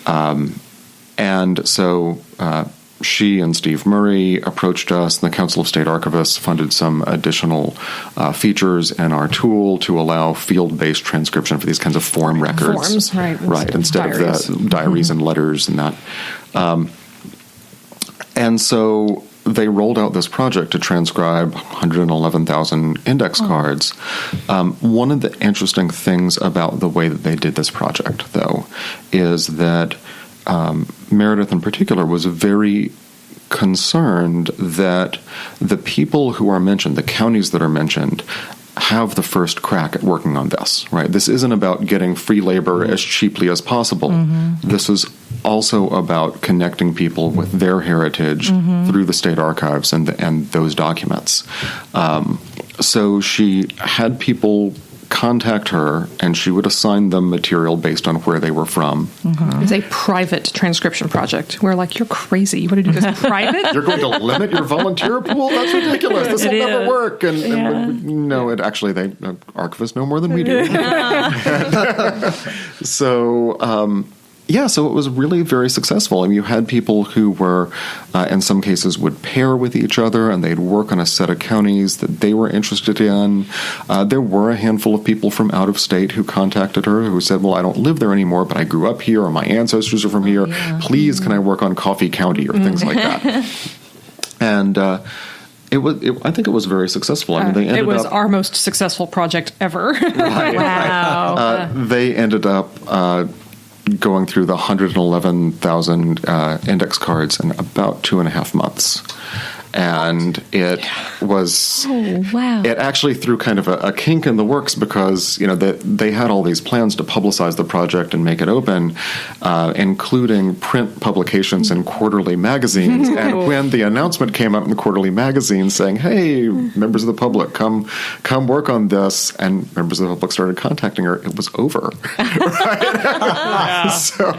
And so she and Steve Murray approached us, and the Council of State Archivists funded some additional features in our tool to allow field-based transcription for these kinds of form records. Forms, right. Right, instead diaries. of the diaries and letters and that. And so they rolled out this project to transcribe 111,000 index cards. One of the interesting things about the way that they did this project, though, is that Meredith in particular was very concerned that the people who are mentioned, the counties that are mentioned, have the first crack at working on this, right? This isn't about getting free labor as cheaply as possible. This is also about connecting people with their heritage through the state archives and those documents. So she had people contact her, and she would assign them material based on where they were from. It's a private transcription project. We're like, you're crazy. You want to do this private? You're going to limit your volunteer pool? That's ridiculous. This will never work. And no, it actually, archivists know more than we do. So, so it was really very successful. I mean, you had people who were, in some cases, would pair with each other, and they'd work on a set of counties that they were interested in. There were a handful of people from out of state who contacted her who said, well, I don't live there anymore, but I grew up here, or my ancestors are from here. Please, can I work on Coffee County, or things like that? And I think it was very successful. I mean, they ended up, our most successful project ever. Right. Wow. They ended up going through the 111,000 index cards in about 2.5 months. And it was, it actually threw kind of a kink in the works because, they had all these plans to publicize the project and make it open, including print publications in quarterly magazines. And when the announcement came out in the quarterly magazine saying, hey, members of the public, come work on this, and members of the public started contacting her, it was over. So,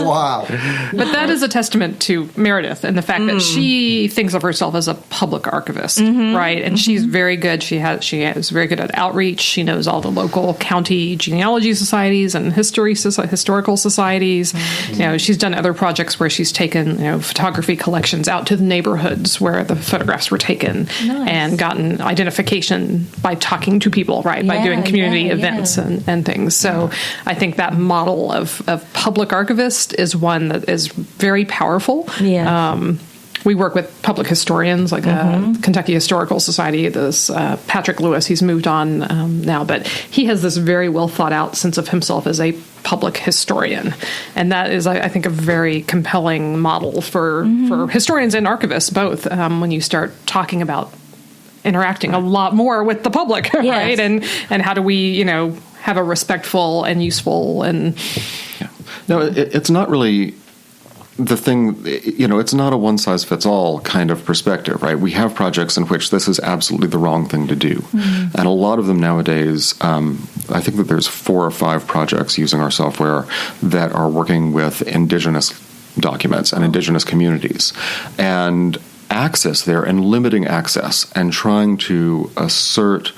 wow. But that is a testament to Meredith and the fact that she thinks of herself as a public archivist, right? And she's very good. She is very good at outreach. She knows all the local county genealogy societies and historical societies. She's done other projects where she's taken photography collections out to the neighborhoods where the photographs were taken and gotten identification by talking to people, right? By doing community events and things. So I think that model of public archivist is one that is very powerful. We work with public historians, like Kentucky Historical Society. This Patrick Lewis, he's moved on now, but he has this very well thought out sense of himself as a public historian, and that is, I think, a very compelling model for historians and archivists both. When you start talking about interacting a lot more with the public, right? And how do we, have a respectful and useful and no, it's not really. The thing, it's not a one-size-fits-all kind of perspective, right? We have projects in which this is absolutely the wrong thing to do. And a lot of them nowadays, I think that there's 4 or 5 projects using our software that are working with indigenous documents and indigenous communities. And access there and limiting access and trying to assert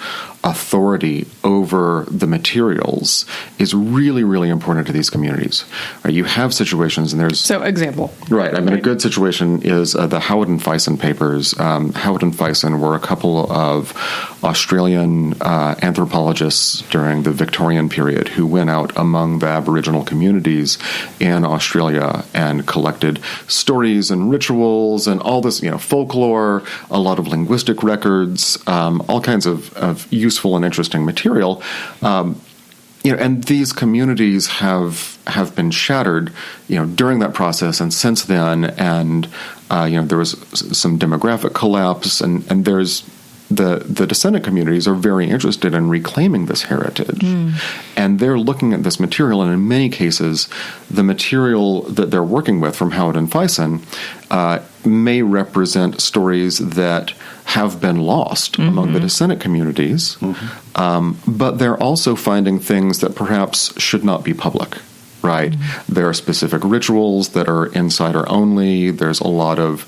authority over the materials is really, really important to these communities. Right? You have situations, and there's... So, example. Right. I mean, a good situation is the Howard and Fison papers. Howard and Fison were a couple of Australian anthropologists during the Victorian period who went out among the Aboriginal communities in Australia and collected stories and rituals and all this, folklore, a lot of linguistic records, all kinds of useful and interesting material. And these communities have been shattered, during that process and since then. And there was some demographic collapse, and there's the descendant communities are very interested in reclaiming this heritage, and they're looking at this material. And in many cases, the material that they're working with from Howard and Fison may represent stories that have been lost among the descendant communities, but they're also finding things that perhaps should not be public, right? There are specific rituals that are insider only. There's a lot of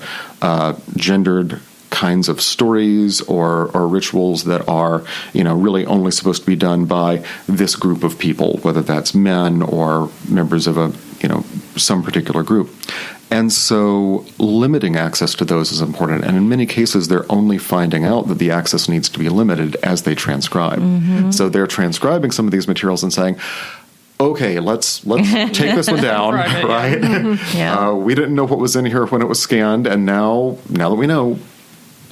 gendered kinds of stories or rituals that are, really only supposed to be done by this group of people, whether that's men or members of a, some particular group. And so limiting access to those is important. And in many cases, they're only finding out that the access needs to be limited as they transcribe. So they're transcribing some of these materials and saying, okay, let's take this one down, right? We didn't know what was in here when it was scanned, and now that we know,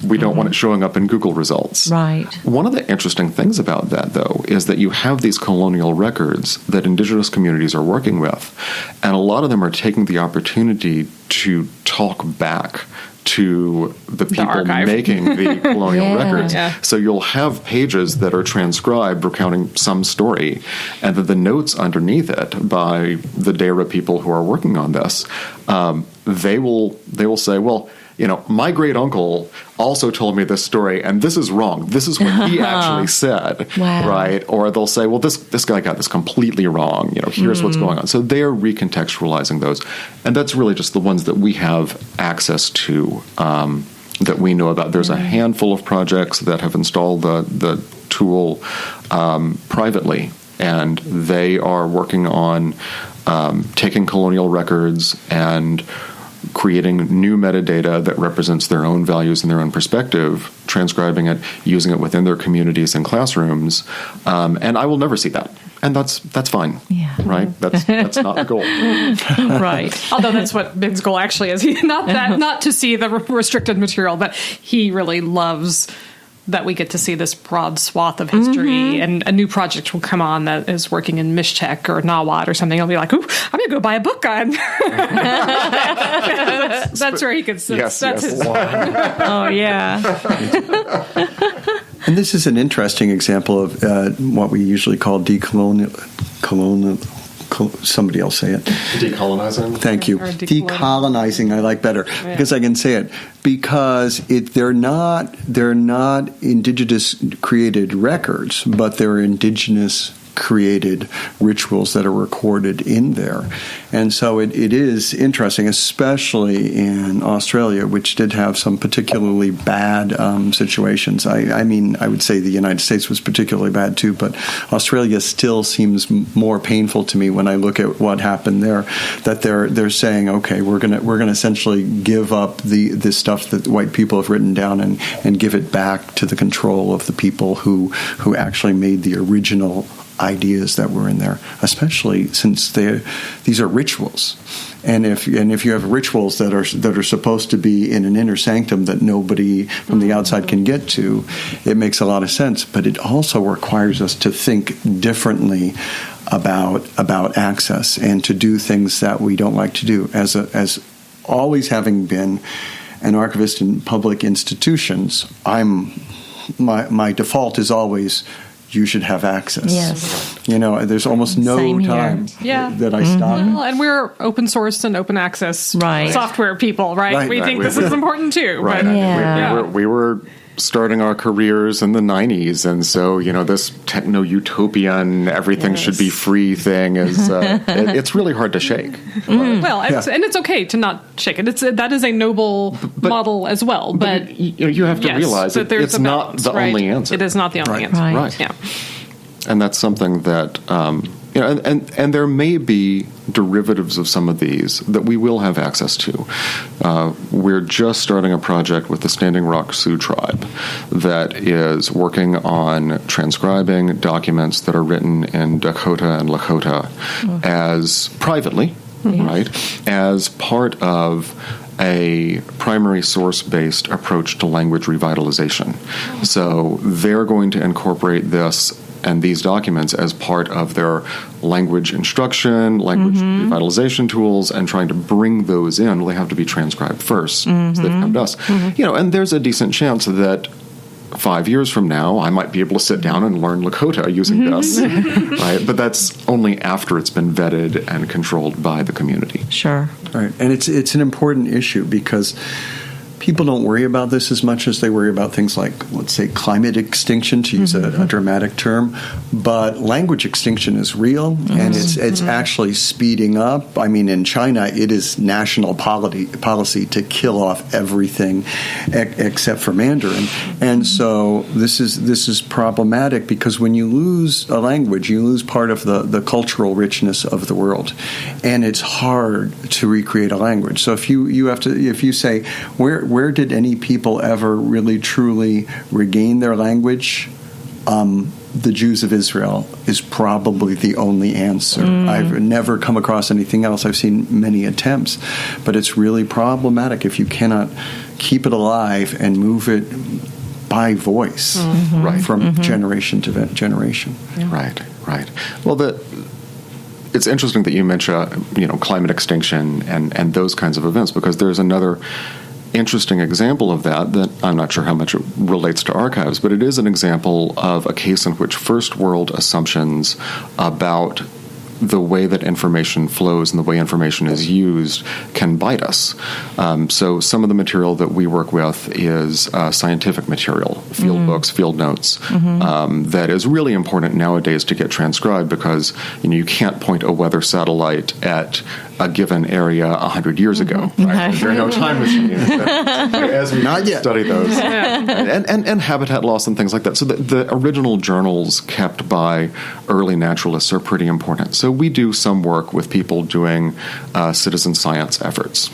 we don't want it showing up in Google results. Right. One of the interesting things about that, though, is that you have these colonial records that indigenous communities are working with, and a lot of them are taking the opportunity to talk back to the people making the colonial records. So you'll have pages that are transcribed recounting some story, and then the notes underneath it by the Dara people who are working on this, they will say, well, my great uncle also told me this story, and this is wrong. This is what he actually said, right? Or they'll say, well, this guy got this completely wrong. Here's what's going on. So they are recontextualizing those, and that's really just the ones that we have access to, that we know about. There's a handful of projects that have installed the tool privately, and they are working on taking colonial records and creating new metadata that represents their own values and their own perspective, transcribing it, using it within their communities and classrooms, and I will never see that. And that's fine, right? That's not the goal, right? Although that's what Ben's goal actually is. Not to see the restricted material, but he really loves that we get to see this broad swath of history, and a new project will come on that is working in Mishtek or Nawat or something. He'll be like, "Ooh, I'm going to go buy a book on." that's where he can sit. Yes, that's his. Oh yeah. And this is an interesting example of what we usually call decolonial. Somebody else say it. Decolonizing. Thank you. Decolonizing. I like better because I can say it, because they're not indigenous created records, but they're indigenous created rituals that are recorded in there. And so it is interesting, especially in Australia, which did have some particularly bad situations. I mean, I would say the United States was particularly bad too, but Australia still seems more painful to me when I look at what happened there, that they're saying, okay, we're gonna essentially give up the stuff that white people have written down and give it back to the control of the people who actually made the original ideas that were in there, especially since these are rituals, and if you have rituals that are supposed to be in an inner sanctum that nobody from the outside can get to, it makes a lot of sense. But it also requires us to think differently about access and to do things that we don't like to do. As always having been an archivist in public institutions, my default is always, you should have access. Yes. There's almost no time that I stop. Well, and we're open source and open access software people, right? We think this is important too. Right. But, we were starting our careers in the 90s, and so this techno-utopian everything should be free thing is it's really hard to shake. Well, and it's okay to not shake it. That is a noble model as well. But you have to realize that it's not the only answer. It is not the only answer. Right. Yeah. And that's something that and there may be derivatives of some of these that we will have access to. We're just starting a project with the Standing Rock Sioux tribe that is working on transcribing documents that are written in Dakota and Lakota as privately, right, as part of a primary source-based approach to language revitalization. So they're going to incorporate this and these documents as part of their language instruction, language revitalization tools, and trying to bring those in. Well, they have to be transcribed first, so they've come to us. And there's a decent chance that 5 years from now, I might be able to sit down and learn Lakota using this, right? But that's only after it's been vetted and controlled by the community. Sure. Right, and it's an important issue because people don't worry about this as much as they worry about things like, let's say, climate extinction, to use a dramatic term. But language extinction is real, and it's actually speeding up. I mean, in China, it is national policy to kill off everything except for Mandarin. And so this is problematic, because when you lose a language, you lose part of the cultural richness of the world, and it's hard to recreate a language. So if you say, where did any people ever really truly regain their language? The Jews of Israel is probably the only answer. I've never come across anything else. I've seen many attempts, but it's really problematic if you cannot keep it alive and move it by voice from generation to generation. Yeah. Right. Well, it's interesting that you mention, climate extinction and those kinds of events, because there's another interesting example of that I'm not sure how much it relates to archives, but it is an example of a case in which first world assumptions about the way that information flows and the way information is used can bite us. So some of the material that we work with is scientific material, field books, field notes, that is really important nowadays to get transcribed, because you can't point a weather satellite at a given area 100 years ago. Right? There are no time machines as we study those. And habitat loss and things like that. So the original journals kept by early naturalists are pretty important. So we do some work with people doing citizen science efforts.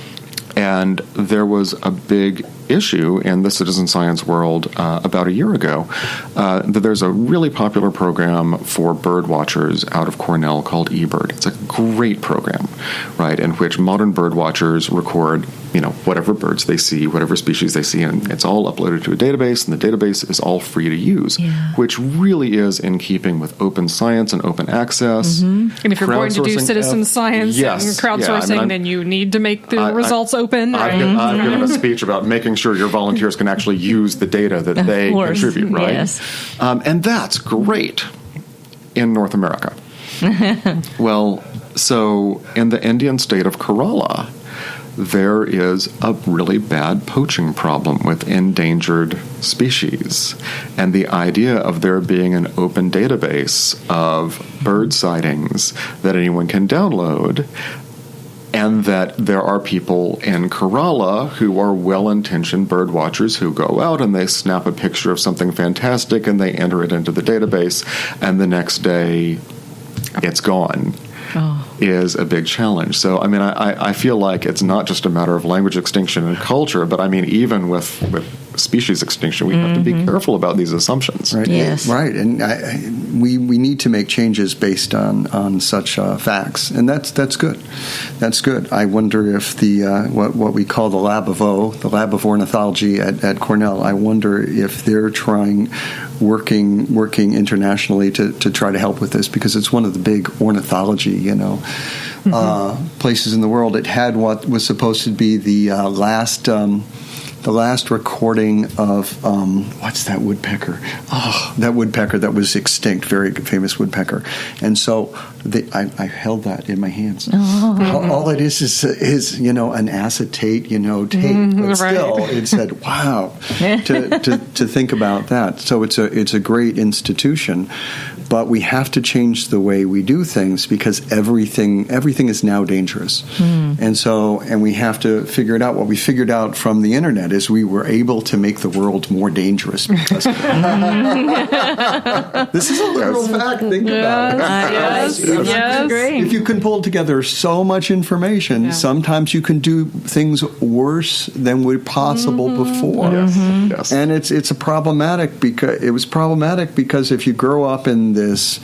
And there was a big issue in the citizen science world about a year ago that there's a really popular program for bird watchers out of Cornell called eBird. It's a great program, right, in which modern bird watchers record, whatever birds they see, whatever species they see, and it's all uploaded to a database, and the database is all free to use, which really is in keeping with open science and open access. And if you're going to do citizen science and crowdsourcing, then you need to make the results open. I've given a speech about making sure your volunteers can actually use the data that they contribute, right? Yes. And that's great in North America. Well, so in the Indian state of Kerala, there is a really bad poaching problem with endangered species. And the idea of there being an open database of bird sightings that anyone can download, and that there are people in Kerala who are well-intentioned bird watchers who go out and they snap a picture of something fantastic and they enter it into the database, and the next day it's gone. Is a big challenge. So, I feel like it's not just a matter of language extinction and culture, but even with species extinction, we have to be careful about these assumptions. Right. Yes. Right. And we need to make changes based on such facts, and that's good. That's good. I wonder if the what we call the Lab of Ornithology at Cornell, I wonder if they're working internationally to try to help with this, because it's one of the big ornithology, places in the world. It had what was supposed to be the last recording of what's that woodpecker? Oh, that woodpecker that was extinct, very famous woodpecker. And so I held that in my hands. All it is an acetate tape, but still it said, "Wow," to think about that. So it's a great institution, but we have to change the way we do things, because everything is now dangerous, and we have to figure it out. What we figured out from the internet is we were able to make the world more dangerous because of it. This is a literal fact. Think about it. Yes. If you can pull together so much information, sometimes you can do things worse than were possible before. Yes. And it was problematic because if you grow up in this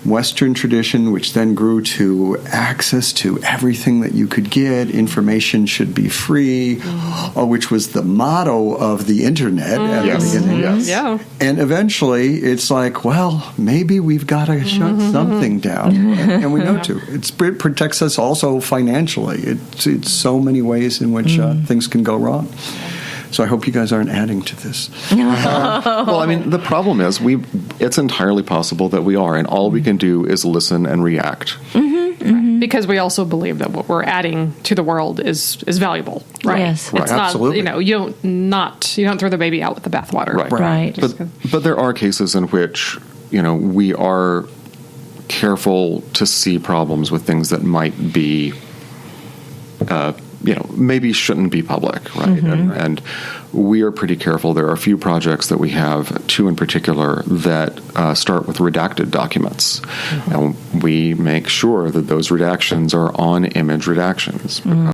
Western tradition, which then grew to access to everything that you could get, information should be free, which was the motto of the internet at the beginning. Yes. Yeah. And eventually it's like, well, maybe we've got to shut something down. And we know to. It protects us also financially. It's so many ways in which things can go wrong. So I hope you guys aren't adding to this. Well, the problem is it's entirely possible that we are, and all we can do is listen and react. Because we also believe that what we're adding to the world is valuable, right? Right. Yes. It's Absolutely. not, you don't throw the baby out with the bathwater. Right. Right. But there are cases in which, we are careful to see problems with things that might be, maybe shouldn't be public, right? And we are pretty careful. There are a few projects that we have, two in particular, that start with redacted documents. And we make sure that those redactions are on-image redactions.